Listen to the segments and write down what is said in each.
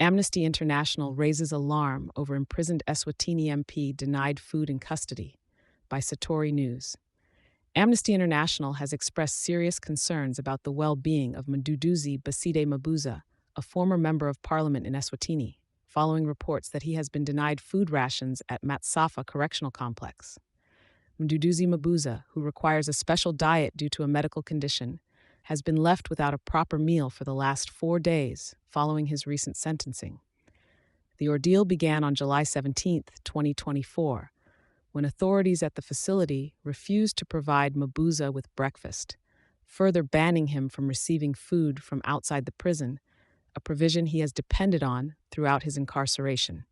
Amnesty International raises alarm over imprisoned Eswatini MP denied food and custody, by Satori News. Amnesty International has expressed serious concerns about the well-being of Mduduzi Bacede Mabuza, a former member of parliament in Eswatini, following reports that he has been denied food rations at Matsapha Correctional Complex. Mduduzi Mabuza, who requires a special diet due to a medical condition, has been left without a proper meal for the last 4 days following his recent sentencing. The ordeal began on July 17, 2024, when authorities at the facility refused to provide Mabuza with breakfast, further banning him from receiving food from outside the prison, a provision he has depended on throughout his incarceration.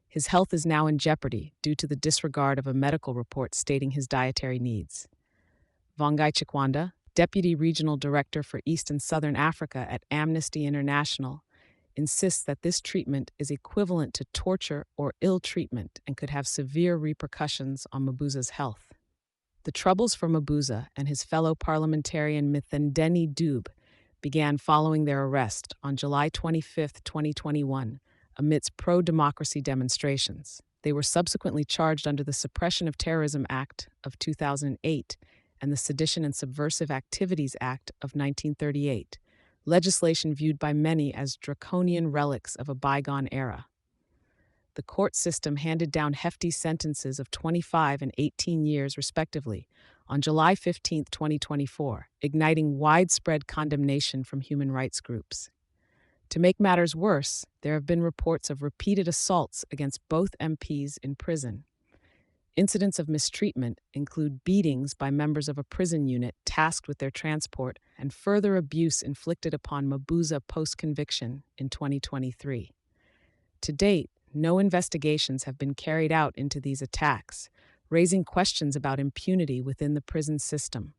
His health is now in jeopardy due to the disregard of a medical report stating his dietary needs. Vangai Chikwanda, Deputy Regional Director for East and Southern Africa at Amnesty International, insists that this treatment is equivalent to torture or ill treatment and could have severe repercussions on Mabuza's health. The troubles for Mabuza and his fellow parliamentarian Mduduzi Dube began following their arrest on July 25, 2021, amidst pro-democracy demonstrations. They were subsequently charged under the Suppression of Terrorism Act of 2008 and the Sedition and Subversive Activities Act of 1938, legislation viewed by many as draconian relics of a bygone era. The court system handed down hefty sentences of 25 and 18 years, respectively, on July 15, 2024, igniting widespread condemnation from human rights groups. To make matters worse, there have been reports of repeated assaults against both MPs in prison. Incidents of mistreatment include beatings by members of a prison unit tasked with their transport and further abuse inflicted upon Mabuza post-conviction in 2023. To date, no investigations have been carried out into these attacks, raising questions about impunity within the prison system.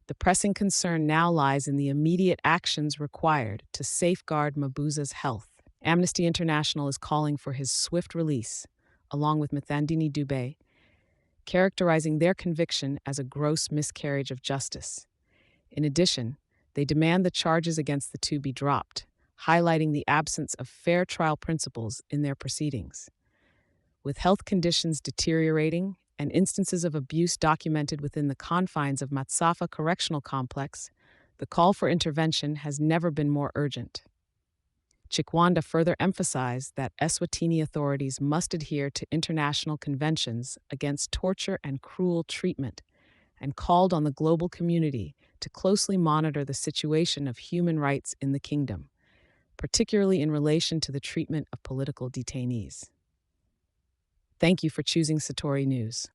The pressing concern now lies in the immediate actions required to safeguard Mabuza's health. Amnesty International is calling for his swift release, along with Mduduzi Dube, characterizing their conviction as a gross miscarriage of justice. In addition, they demand the charges against the two be dropped, highlighting the absence of fair trial principles in their proceedings. With health conditions deteriorating and instances of abuse documented within the confines of Matsapha Correctional Complex, the call for intervention has never been more urgent. Chikwanda further emphasized that Eswatini authorities must adhere to international conventions against torture and cruel treatment, and called on the global community to closely monitor the situation of human rights in the kingdom, particularly in relation to the treatment of political detainees. Thank you for choosing Satori News.